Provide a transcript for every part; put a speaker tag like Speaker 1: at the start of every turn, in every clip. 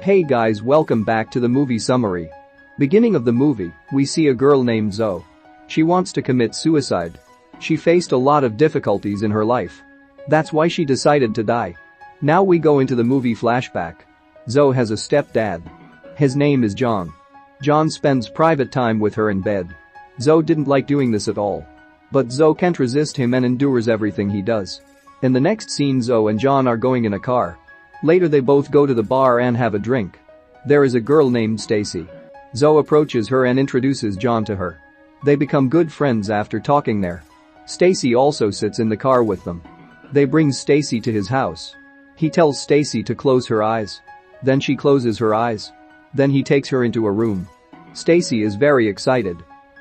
Speaker 1: Hey guys, welcome back to the movie summary. Beginning of the movie, we see a girl named Zoe. She wants to commit suicide. She faced a lot of difficulties in her life. That's why she decided to die. Now we go into the movie flashback. Zoe has a stepdad. His name is John. John spends private time with her in bed. Zoe didn't like doing this at all. But Zoe can't resist him and endures everything he does. In the next scene, Zoe and John are going in a car. Later they both go to the bar and have a drink. There is a girl named Stacy. Zoe approaches her and introduces John to her. They become good friends after talking there. Stacy also sits in the car with them. They bring Stacy to his house. He tells Stacy to close her eyes. Then she closes her eyes. Then he takes her into a room. Stacy is very excited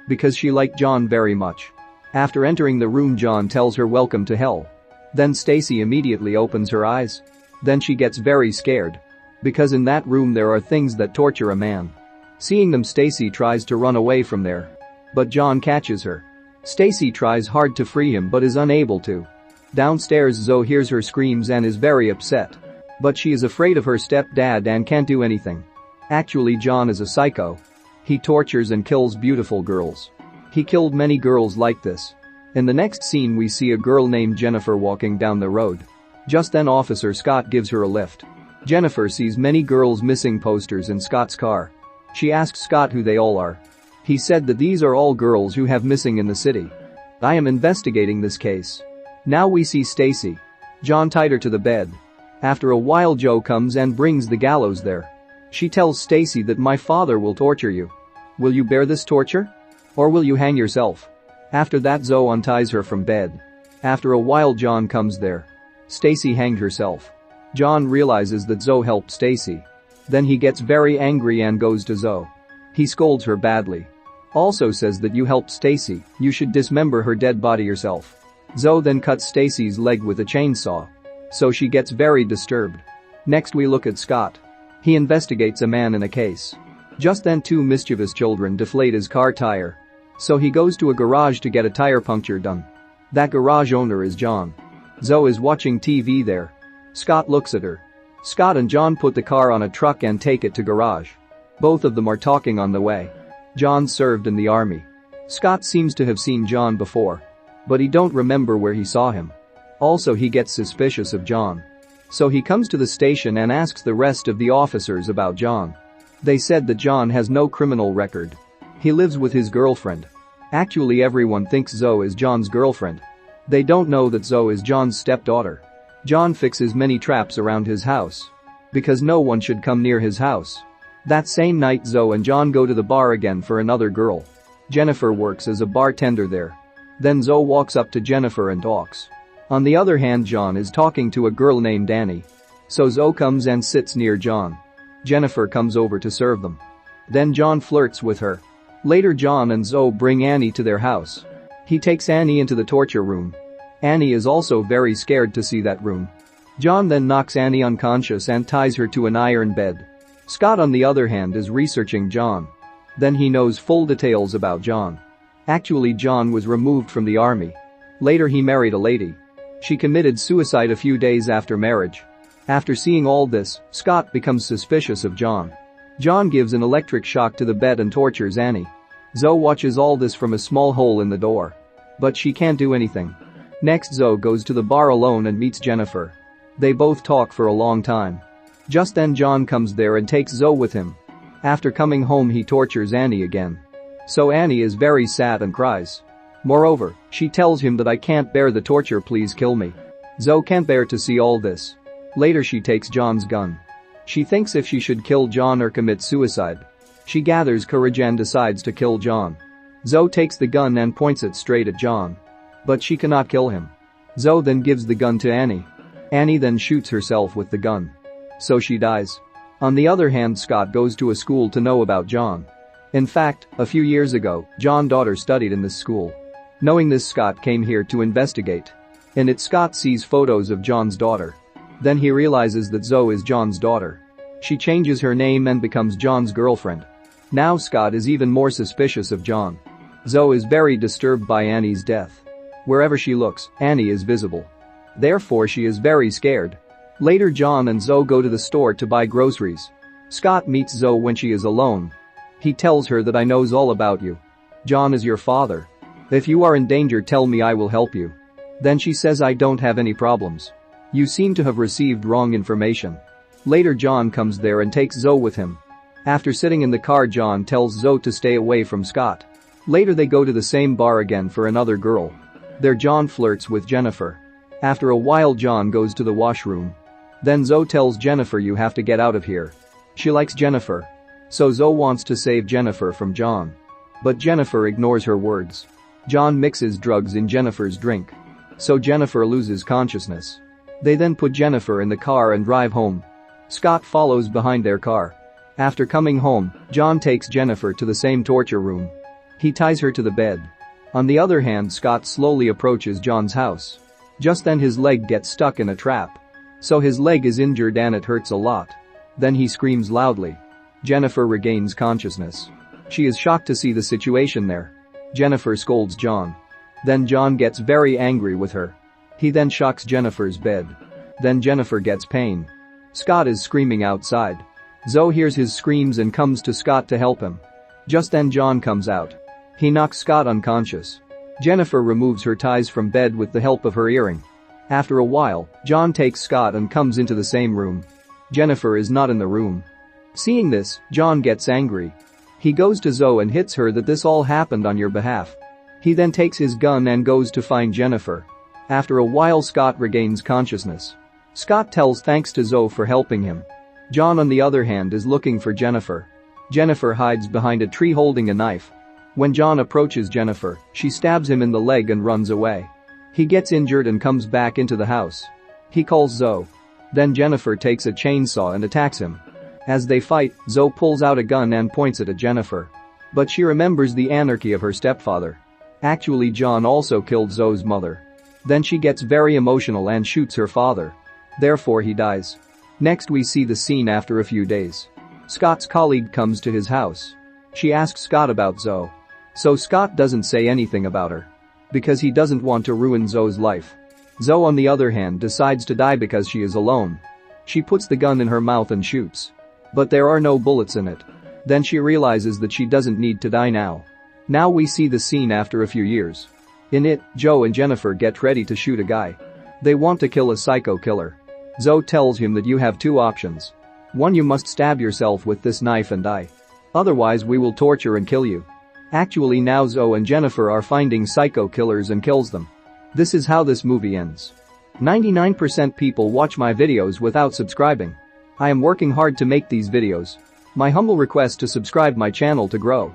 Speaker 1: because she liked John very much. After entering the room, John tells her welcome to hell. Then Stacy immediately opens her eyes. Then she gets very scared because in that room there are things that torture a man. Seeing them, Stacy tries to run away from there. But John catches her. Stacy tries hard to free him but is unable to. Downstairs, Zoe hears her screams and is very upset. But she is afraid of her stepdad and can't do anything. Actually, John is a psycho. He tortures and kills beautiful girls. He killed many girls like this. In the next scene, we see a girl named Jennifer walking down the road. Just then Officer Scott gives her a lift. Jennifer sees many girls missing posters in Scott's car. She asks Scott who they all are. He said that these are all girls who have missing in the city. I am investigating this case. Now we see Stacy. John tied her to the bed. After a while, Joe comes and brings the gallows there. She tells Stacy that my father will torture you. Will you bear this torture? Or will you hang yourself? After that, Zoe unties her from bed. After a while, John comes there. Stacy hanged herself. John realizes that Zoe helped Stacy. Then he gets very angry and goes to Zoe. He scolds her badly. Also says that you helped Stacy, you should dismember her dead body yourself. Zoe then cuts Stacy's leg with a chainsaw. So she gets very disturbed. Next we look at Scott. He investigates a man in a case. Just then two mischievous children deflate his car tire. So he goes to a garage to get a tire puncture done. That garage owner is John. Zoe is watching TV there. Scott looks at her. Scott and John put the car on a truck and take it to garage. Both of them are talking on the way. John served in the army. Scott seems to have seen John before. But he don't remember where he saw him. Also, he gets suspicious of John. So he comes to the station and asks the rest of the officers about John. They said that John has no criminal record. He lives with his girlfriend. Actually, everyone thinks Zoe is John's girlfriend. They don't know that Zoe is John's stepdaughter. John fixes many traps around his house because no one should come near his house. That same night, Zoe and John go to the bar again for another girl. Jennifer works as a bartender there. Then Zoe walks up to Jennifer and talks. On the other hand, John is talking to a girl named Annie. So Zoe comes and sits near John. Jennifer comes over to serve them. Then John flirts with her. Later, John and Zoe bring Annie to their house. He takes Annie into the torture room. Annie is also very scared to see that room. John then knocks Annie unconscious and ties her to an iron bed. Scott, on the other hand, is researching John. Then he knows full details about John. Actually, John was removed from the army. Later he married a lady. She committed suicide a few days after marriage. After seeing all this, Scott becomes suspicious of John. John gives an electric shock to the bed and tortures Annie. Zoe watches all this from a small hole in the door. But she can't do anything. Next, Zoe goes to the bar alone and meets Jennifer. They both talk for a long time. Just then John comes there and takes Zoe with him. After coming home, he tortures Annie again. So Annie is very sad and cries. Moreover, she tells him that I can't bear the torture, please kill me. Zoe can't bear to see all this. Later she takes John's gun. She thinks if she should kill John or commit suicide. She gathers courage and decides to kill John. Zoe takes the gun and points it straight at John. But she cannot kill him. Zoe then gives the gun to Annie. Annie then shoots herself with the gun. So she dies. On the other hand, Scott goes to a school to know about John. In fact, a few years ago, John's daughter studied in this school. Knowing this, Scott came here to investigate. In it, Scott sees photos of John's daughter. Then he realizes that Zoe is John's daughter. She changes her name and becomes John's girlfriend. Now Scott is even more suspicious of John. Zoe is very disturbed by Annie's death. Wherever she looks, Annie is visible. Therefore she is very scared. Later, John and Zoe go to the store to buy groceries. Scott meets Zoe when she is alone. He tells her that I knows all about you. John is your father. If you are in danger, tell me, I will help you. Then she says, I don't have any problems. You seem to have received wrong information. Later John comes there and takes Zoe with him. After sitting in the car, John tells Zoe to stay away from Scott. Later they go to the same bar again for another girl. There John flirts with Jennifer. After a while John goes to the washroom. Then Zoe tells Jennifer, you have to get out of here. She likes Jennifer. So Zoe wants to save Jennifer from John. But Jennifer ignores her words. John mixes drugs in Jennifer's drink. So Jennifer loses consciousness. They then put Jennifer in the car and drive home. Scott follows behind their car. After coming home, John takes Jennifer to the same torture room. He ties her to the bed. On the other hand, Scott slowly approaches John's house. Just then his leg gets stuck in a trap. So his leg is injured and it hurts a lot. Then he screams loudly. Jennifer regains consciousness. She is shocked to see the situation there. Jennifer scolds John. Then John gets very angry with her. He then shocks Jennifer's bed. Then Jennifer gets pain. Scott is screaming outside. Zoe hears his screams and comes to Scott to help him. Just then John comes out. He knocks Scott unconscious. Jennifer removes her ties from bed with the help of her earring. After a while, John takes Scott and comes into the same room. Jennifer is not in the room. Seeing this, John gets angry. He goes to Zoe and hits her that this all happened on your behalf. He then takes his gun and goes to find Jennifer. After a while Scott regains consciousness. Scott tells thanks to Zoe for helping him. John on the other hand is looking for Jennifer. Jennifer hides behind a tree holding a knife. When John approaches Jennifer, she stabs him in the leg and runs away. He gets injured and comes back into the house. He calls Zoe. Then Jennifer takes a chainsaw and attacks him. As they fight, Zoe pulls out a gun and points it at Jennifer. But she remembers the anarchy of her stepfather. Actually, John also killed Zoe's mother. Then she gets very emotional and shoots her father. Therefore he dies. Next we see the scene after a few days. Scott's colleague comes to his house. She asks Scott about Zoe. So Scott doesn't say anything about her. Because he doesn't want to ruin Zoe's life. Zoe on the other hand decides to die because she is alone. She puts the gun in her mouth and shoots. But there are no bullets in it. Then she realizes that she doesn't need to die now. Now we see the scene after a few years. In it, Joe and Jennifer get ready to shoot a guy. They want to kill a psycho killer. Zoe tells him that you have two options. One, you must stab yourself with this knife and die. Otherwise we will torture and kill you. Actually now Zoe and Jennifer are finding psycho killers and kills them. This is how this movie ends. 99% people watch my videos without subscribing. I am working hard to make these videos. My humble request to subscribe my channel to grow.